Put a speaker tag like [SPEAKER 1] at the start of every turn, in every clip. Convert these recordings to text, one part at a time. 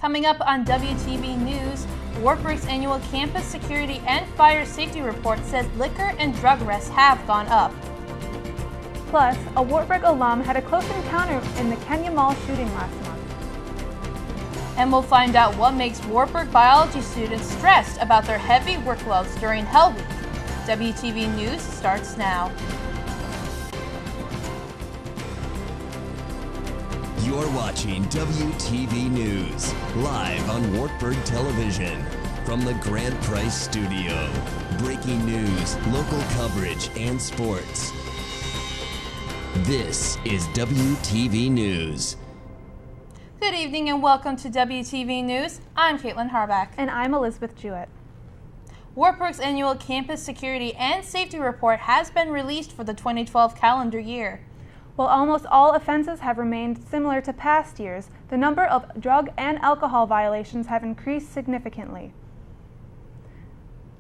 [SPEAKER 1] Coming up on WTV News, Wartburg's annual campus security and fire safety report says liquor and drug arrests have gone up.
[SPEAKER 2] Plus, a Wartburg alum had a close encounter in the Kenya Mall shooting last month.
[SPEAKER 1] And we'll find out what makes Wartburg biology students stressed about their heavy workloads during Hell Week. WTV News starts now.
[SPEAKER 3] You're watching WTV News, live on Wartburg Television. From the Grant Price Studio. Breaking news, local coverage, and sports. This is WTV News.
[SPEAKER 1] Good evening and welcome to WTV News. I'm Caitlin Harback.
[SPEAKER 2] And I'm Elizabeth Jewett.
[SPEAKER 1] Wartburg's annual campus security and safety report has been released for the 2012 calendar year.
[SPEAKER 2] While almost all offenses have remained similar to past years, the number of drug and alcohol violations have increased significantly.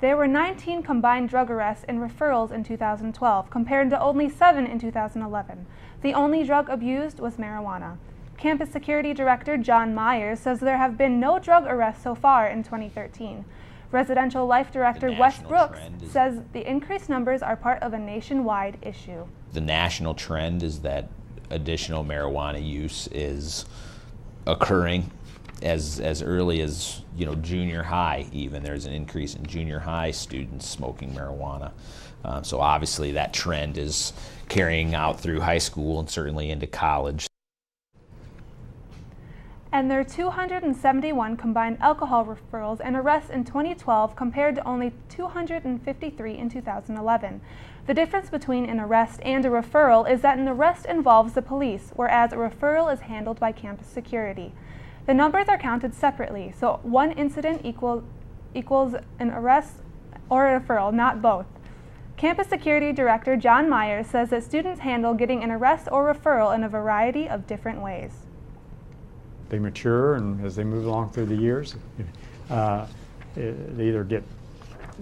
[SPEAKER 2] There were 19 combined drug arrests and referrals in 2012, compared to only 7 in 2011. The only drug abused was marijuana. Campus Security Director John Myers says there have been no drug arrests so far in 2013. Residential Life Director Wes Brooks says the increased numbers are part of a nationwide issue.
[SPEAKER 4] The national trend is that additional marijuana use is occurring as early as junior high. Even there's an increase in junior high students smoking marijuana. So obviously that trend is carrying out through high school and certainly into college.
[SPEAKER 2] And there are 271 combined alcohol referrals and arrests in 2012 compared to only 253 in 2011. The difference between an arrest and a referral is that an arrest involves the police, whereas a referral is handled by campus security. The numbers are counted separately, so one incident equals an arrest or a referral, not both. Campus Security Director John Myers says that students handle getting an arrest or referral in a variety of different ways.
[SPEAKER 5] They mature, and as they move along through the years, they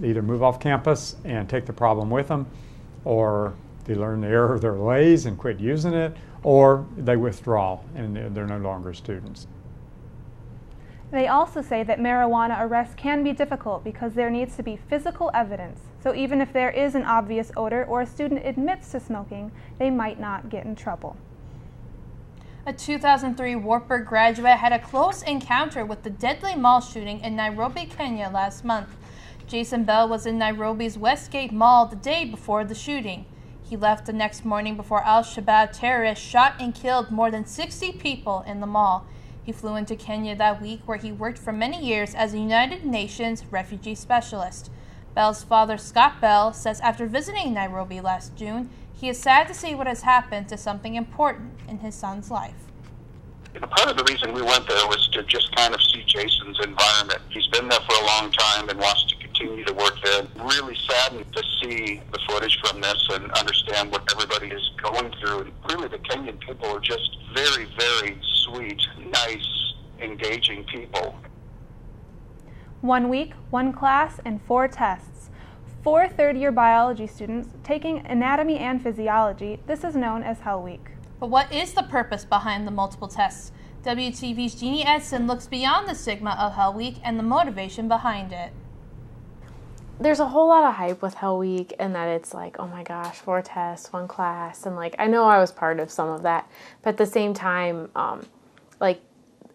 [SPEAKER 5] either move off campus and take the problem with them, or they learn the error of their ways and quit using it, or they withdraw and they're no longer students.
[SPEAKER 2] They also say that marijuana arrests can be difficult because there needs to be physical evidence. So even if there is an obvious odor or a student admits to smoking, they might not get in trouble.
[SPEAKER 1] A 2003 Wartburg graduate had a close encounter with the deadly mall shooting in Nairobi, Kenya last month. Jason Bell was in Nairobi's Westgate Mall the day before the shooting. He left the next morning before Al-Shabaab terrorists shot and killed more than 60 people in the mall. He flew into Kenya that week, where he worked for many years as a United Nations refugee specialist. Bell's father, Scott Bell, says after visiting Nairobi last June, he is sad to see what has happened to something important in his son's life.
[SPEAKER 6] Part of the reason we went there was to just kind of see Jason's environment. He's been there for a long time and wants to continue to work there. Really saddened to see the footage from this and understand what everybody is going through. And clearly the Kenyan people are just very, very sweet, nice, engaging people.
[SPEAKER 2] 1 week, 1 class, and 4 tests. 4 third-year biology students taking anatomy and physiology. This is known as Hell Week.
[SPEAKER 1] But what is the purpose behind the multiple tests? WTV's Jeannie Edson looks beyond the stigma of Hell Week and the motivation behind it.
[SPEAKER 7] There's a whole lot of hype with Hell Week, and that it's like, oh my gosh, 4 tests, 1 class, and I know I was part of some of that, but at the same time,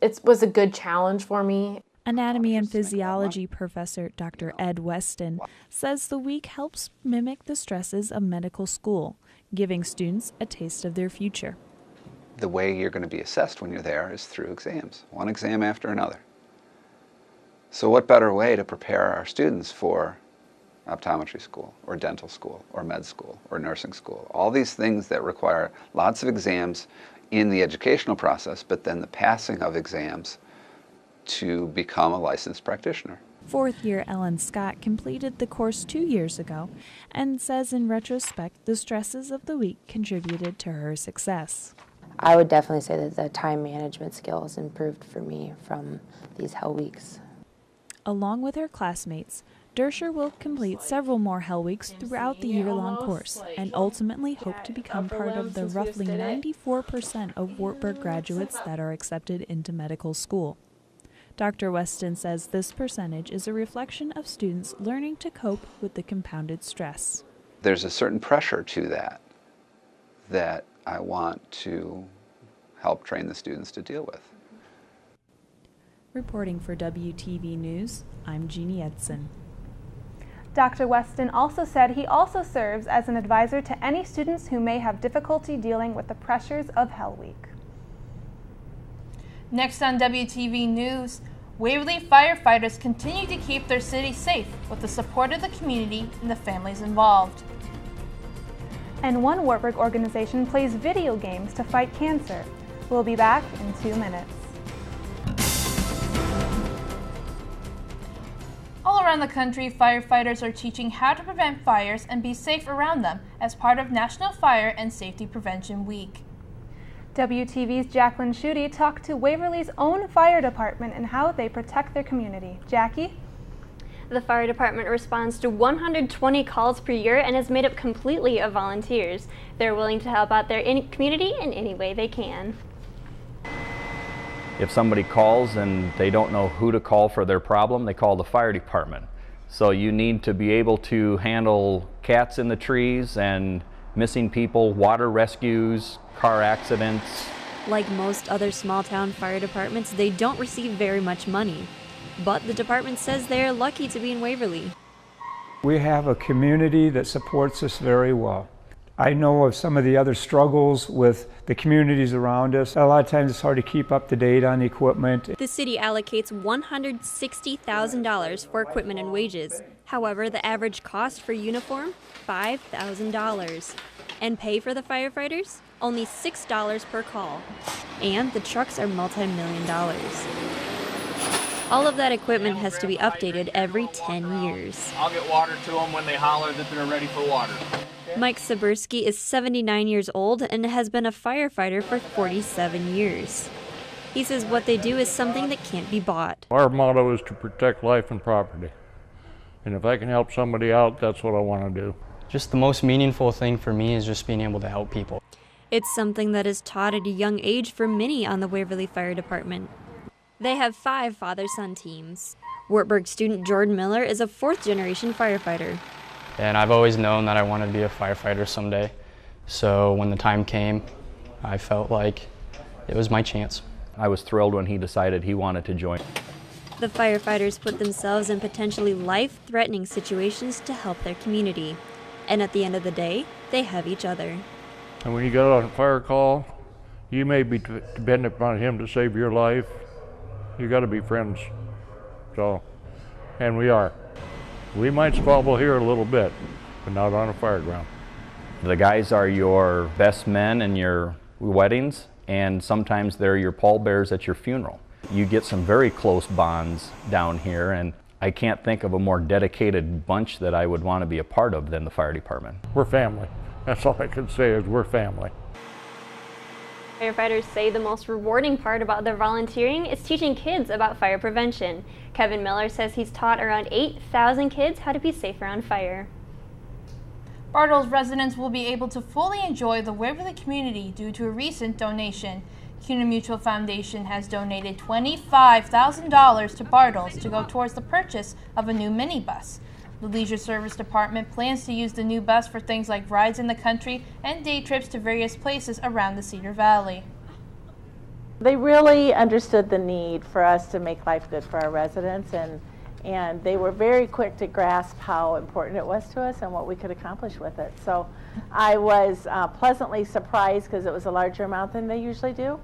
[SPEAKER 7] it was a good challenge for me.
[SPEAKER 8] Anatomy and physiology professor Dr. Ed Weston says the week helps mimic the stresses of medical school, giving students a taste of their future.
[SPEAKER 9] The way you're going to be assessed when you're there is through exams, one exam after another. So what better way to prepare our students for optometry school, or dental school, or med school, or nursing school? All these things that require lots of exams in the educational process, but then the passing of exams to become a licensed practitioner.
[SPEAKER 8] 4th year Ellen Scott completed the course 2 years ago and says in retrospect the stresses of the week contributed to her success.
[SPEAKER 10] I would definitely say that the time management skills improved for me from these Hell Weeks.
[SPEAKER 8] Along with her classmates, Dersher will complete several more Hell Weeks throughout the year-long course and ultimately hope to become part of the roughly 94% of Wartburg graduates that are accepted into medical school. Dr. Weston says this percentage is a reflection of students learning to cope with the compounded stress.
[SPEAKER 9] There's a certain pressure to that I want to help train the students to deal with.
[SPEAKER 8] Reporting for WTV News, I'm Jeannie Edson.
[SPEAKER 2] Dr. Weston also said he also serves as an advisor to any students who may have difficulty dealing with the pressures of Hell Week.
[SPEAKER 1] Next on WTV News, Waverly firefighters continue to keep their city safe with the support of the community and the families involved.
[SPEAKER 2] And one Wartburg organization plays video games to fight cancer. We'll be back in 2 minutes.
[SPEAKER 1] All around the country, firefighters are teaching how to prevent fires and be safe around them as part of National Fire and Safety Prevention Week.
[SPEAKER 2] WTV's Jacqueline Schutte talked to Waverly's own fire department and how they protect their community. Jackie?
[SPEAKER 11] The fire department responds to 120 calls per year and is made up completely of volunteers. They're willing to help out their community in any way they can.
[SPEAKER 12] If somebody calls and they don't know who to call for their problem, they call the fire department. So you need to be able to handle cats in the trees and missing people, water rescues, car accidents.
[SPEAKER 13] Like most other small-town fire departments, they don't receive very much money. But the department says they're lucky to be in Waverly.
[SPEAKER 14] We have a community that supports us very well. I know of some of the other struggles with the communities around us. A lot of times it's hard to keep up to date on the equipment.
[SPEAKER 13] The city allocates $160,000 for equipment and wages. However, the average cost for uniform, $5,000. And pay for the firefighters? Only $6 per call. And the trucks are multi-million dollars. All of that equipment has to be updated every 10 years.
[SPEAKER 15] I'll get water to them when they holler that they're ready for water.
[SPEAKER 13] Mike Sabursky is 79 years old and has been a firefighter for 47 years. He says what they do is something that can't be bought.
[SPEAKER 16] Our motto is to protect life and property. And if I can help somebody out, that's what I want to do.
[SPEAKER 17] Just the most meaningful thing for me is just being able to help people.
[SPEAKER 13] It's something that is taught at a young age for many on the Waverly Fire Department. They have 5 father-son teams. Wartburg student Jordan Miller is a 4th-generation firefighter.
[SPEAKER 17] And I've always known that I wanted to be a firefighter someday. So when the time came, I felt like it was my chance.
[SPEAKER 12] I was thrilled when he decided he wanted to join.
[SPEAKER 13] The firefighters put themselves in potentially life-threatening situations to help their community. And at the end of the day, they have each other.
[SPEAKER 16] And when you get on a fire call, you may be dependent upon him to save your life. You got to be friends. So, and we are. We might squabble here a little bit, but not on a fire ground.
[SPEAKER 12] The guys are your best men in your weddings, and sometimes they're your pallbearers at your funeral. You get some very close bonds down here, and I can't think of a more dedicated bunch that I would want to be a part of than the fire department.
[SPEAKER 16] We're family. That's all I can say is we're family.
[SPEAKER 11] Firefighters say the most rewarding part about their volunteering is teaching kids about fire prevention. Kevin Miller says he's taught around 8,000 kids how to be safe around fire.
[SPEAKER 1] Bartles residents will be able to fully enjoy the Waverly community due to a recent donation. CUNA Mutual Foundation has donated $25,000 to Bartles to go towards the purchase of a new minibus. The Leisure Service Department plans to use the new bus for things like rides in the country and day trips to various places around the Cedar Valley.
[SPEAKER 18] They really understood the need for us to make life good for our residents, and they were very quick to grasp how important it was to us and what we could accomplish with it. So I was pleasantly surprised because it was a larger amount than they usually do,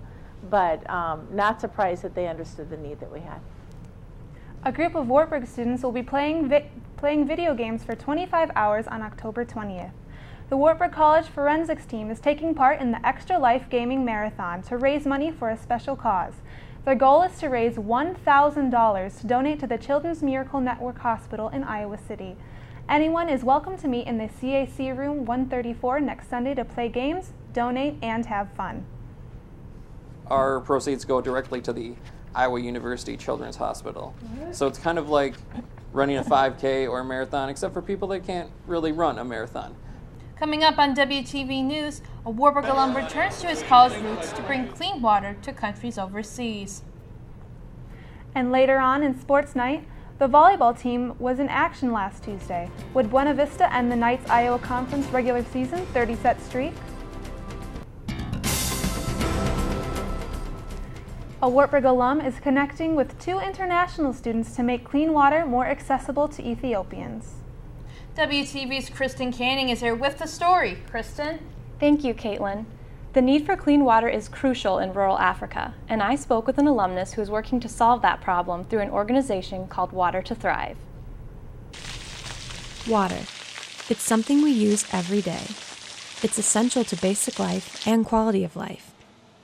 [SPEAKER 18] but not surprised that they understood the need that we had.
[SPEAKER 2] A group of Wartburg students will be playing video games for 25 hours on October 20th. The Wartburg College Forensics team is taking part in the Extra Life Gaming Marathon to raise money for a special cause. Their goal is to raise $1,000 to donate to the Children's Miracle Network Hospital in Iowa City. Anyone is welcome to meet in the CAC Room 134 next Sunday to play games, donate, and have fun.
[SPEAKER 19] Our proceeds go directly to the Iowa University Children's Hospital. So it's kind of like running a 5K or a marathon, except for people that can't really run a marathon.
[SPEAKER 1] Coming up on WTV News, a Wartburg alum returns to his college roots to bring clean water to countries overseas.
[SPEAKER 2] And later on in sports night, the volleyball team was in action last Tuesday. Would Buena Vista end the Knights Iowa Conference regular season 30-set streak? A Wartburg alum is connecting with 2 international students to make clean water more accessible to Ethiopians.
[SPEAKER 1] WTV's Kristen Canning is here with the story. Kristen?
[SPEAKER 20] Thank you, Caitlin. The need for clean water is crucial in rural Africa, and I spoke with an alumnus who is working to solve that problem through an organization called Water to Thrive.
[SPEAKER 21] Water. It's something we use every day. It's essential to basic life and quality of life,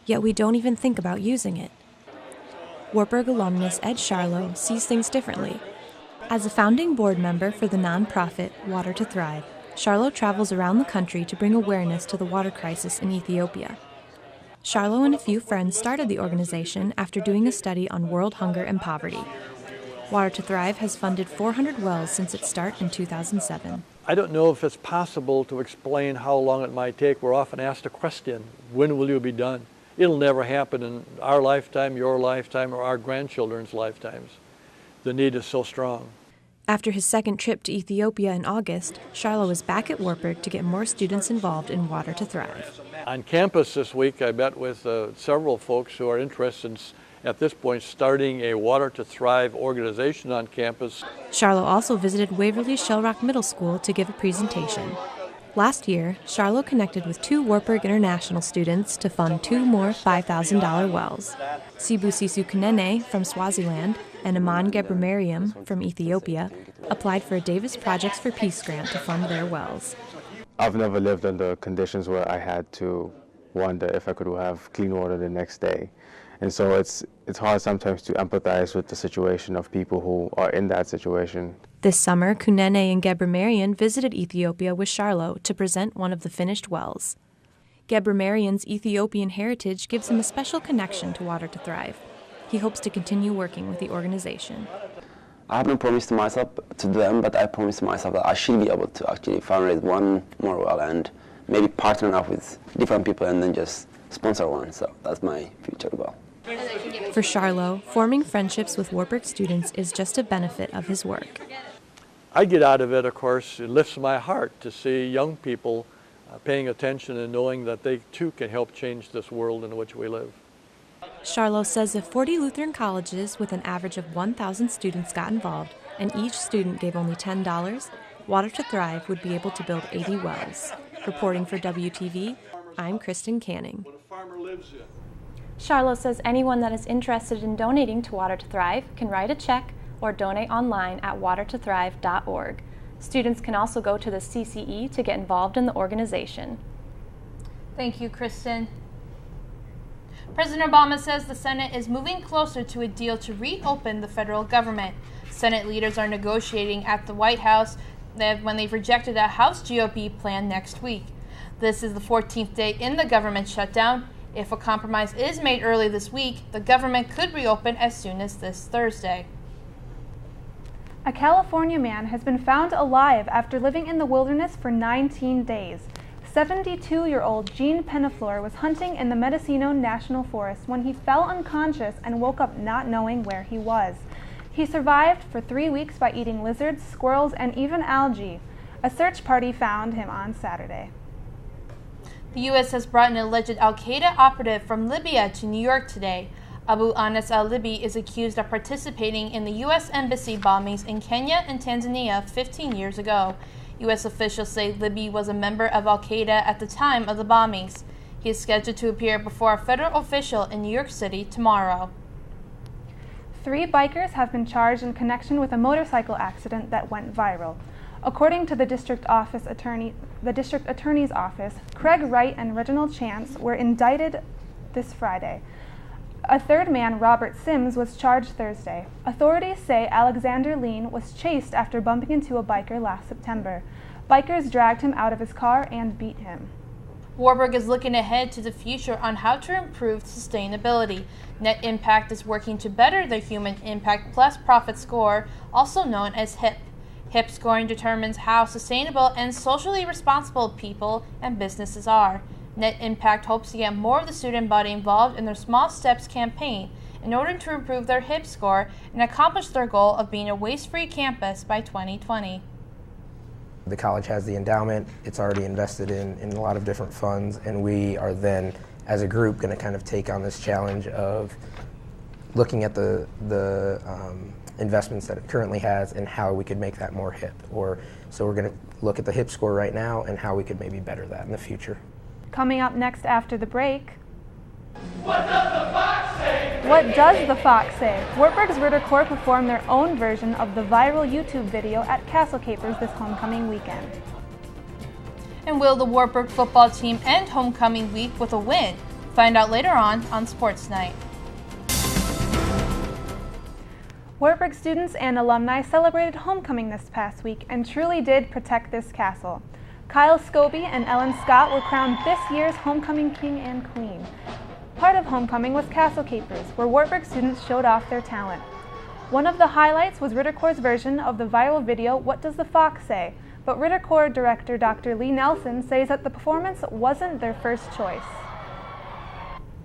[SPEAKER 21] yet we don't even think about using it. Wartburg alumnus Ed Charlo sees things differently. As a founding board member for the nonprofit Water to Thrive, Charlo travels around the country to bring awareness to the water crisis in Ethiopia. Charlo and a few friends started the organization after doing a study on world hunger and poverty. Water to Thrive has funded 400 wells since its start in 2007.
[SPEAKER 22] I don't know if it's possible to explain how long it might take. We're often asked a question, when will you be done? It'll never happen in our lifetime, your lifetime, or our grandchildren's lifetimes. The need is so strong.
[SPEAKER 21] After his second trip to Ethiopia in August, Charlo is back at Wartburg to get more students involved in Water to Thrive.
[SPEAKER 22] On campus this week, I met with several folks who are interested at this point starting a Water to Thrive organization on campus.
[SPEAKER 21] Charlo also visited Waverly Shellrock Middle School to give a presentation. Last year, Charlo connected with 2 Wartburg International students to fund 2 more $5,000 wells. Sibu Sisu Kunene from Swaziland and Aman Gebramariam from Ethiopia applied for a Davis Projects for Peace grant to fund their wells.
[SPEAKER 23] I've never lived under conditions where I had to wonder if I could have clean water the next day. And so it's hard sometimes to empathize with the situation of people who are in that situation.
[SPEAKER 21] This summer, Kunene and Gebramarian visited Ethiopia with Charlo to present one of the finished wells. Gebramarian's Ethiopian heritage gives him a special connection to Water to Thrive. He hopes to continue working with the organization.
[SPEAKER 24] I haven't promised myself to them, but I promised myself that I should be able to actually fundraise one more well and maybe partner up with different people and then just sponsor one. So that's my future goal.
[SPEAKER 21] For Charlo, forming friendships with Wartburg students is just a benefit of his work.
[SPEAKER 22] I get out of it, of course, it lifts my heart to see young people paying attention and knowing that they too can help change this world in which we live.
[SPEAKER 21] Charlo says if 40 Lutheran colleges with an average of 1,000 students got involved and each student gave only $10, Water to Thrive would be able to build 80 wells. Reporting for WTV, I'm Kristen Canning.
[SPEAKER 20] Charlo says anyone that is interested in donating to Water to Thrive can write a check or donate online at watertothrive.org. Students can also go to the CCE to get involved in the organization.
[SPEAKER 1] Thank you, Kristen. President Obama says the Senate is moving closer to a deal to reopen the federal government. Senate leaders are negotiating at the White House when they've rejected a House GOP plan next week. This is the 14th day in the government shutdown. If a compromise is made early this week, the government could reopen as soon as this Thursday.
[SPEAKER 2] A California man has been found alive after living in the wilderness for 19 days. 72-year-old Gene Penaflor was hunting in the Mendocino National Forest when he fell unconscious and woke up not knowing where he was. He survived for 3 weeks by eating lizards, squirrels, and even algae. A search party found him on Saturday.
[SPEAKER 1] The U.S. has brought an alleged al-Qaeda operative from Libya to New York today. Abu Anas al-Libi is accused of participating in the U.S. embassy bombings in Kenya and Tanzania 15 years ago. U.S. officials say Libi was a member of al-Qaeda at the time of the bombings. He is scheduled to appear before a federal official in New York City tomorrow.
[SPEAKER 2] 3 bikers have been charged in connection with a motorcycle accident that went viral. According to the district attorney's office, Craig Wright and Reginald Chance were indicted this Friday. A third man, Robert Sims, was charged Thursday. Authorities say Alexander Lean was chased after bumping into a biker last September. Bikers dragged him out of his car and beat him.
[SPEAKER 1] Wartburg is looking ahead to the future on how to improve sustainability. Net Impact is working to better the Human Impact Plus Profit Score, also known as HIP. HIP scoring determines how sustainable and socially responsible people and businesses are. Net Impact hopes to get more of the student body involved in their Small Steps campaign in order to improve their HIP score and accomplish their goal of being a waste-free campus by 2020.
[SPEAKER 3] The college has the endowment, it's already invested in a lot of different funds, and we are then, as a group, going to kind of take on this challenge of looking at the investments that it currently has and how we could make that more HIP. So we're going to look at the HIP score right now and how we could maybe better that in the future.
[SPEAKER 2] Coming up next after the break.
[SPEAKER 4] What does the fox say?
[SPEAKER 2] What does the fox say? Wartburg's Ritter Corps performed their own version of the viral YouTube video at Castle Capers this homecoming weekend.
[SPEAKER 1] And will the Wartburg football team end homecoming week with a win? Find out later on Sports Night.
[SPEAKER 2] Wartburg students and alumni celebrated homecoming this past week and truly did protect this castle. Kyle Scobie and Ellen Scott were crowned this year's homecoming king and queen. Part of homecoming was Castle Capers, where Wartburg students showed off their talent. One of the highlights was Ritter Corps' version of the viral video, What Does the Fox Say? But Ritter Corps director Dr. Lee Nelson says that the performance wasn't their first choice.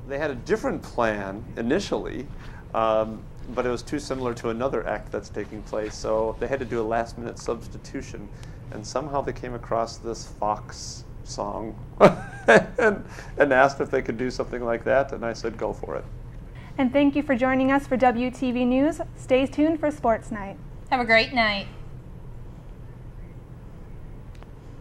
[SPEAKER 5] They had a different plan initially, but it was too similar to another act that's taking place, so they had to do a last-minute substitution, and somehow they came across this fox song and asked if they could do something like that, and I said go for it.
[SPEAKER 2] And thank you for joining us for WTV News. Stay tuned for Sports Night.
[SPEAKER 1] Have a great night.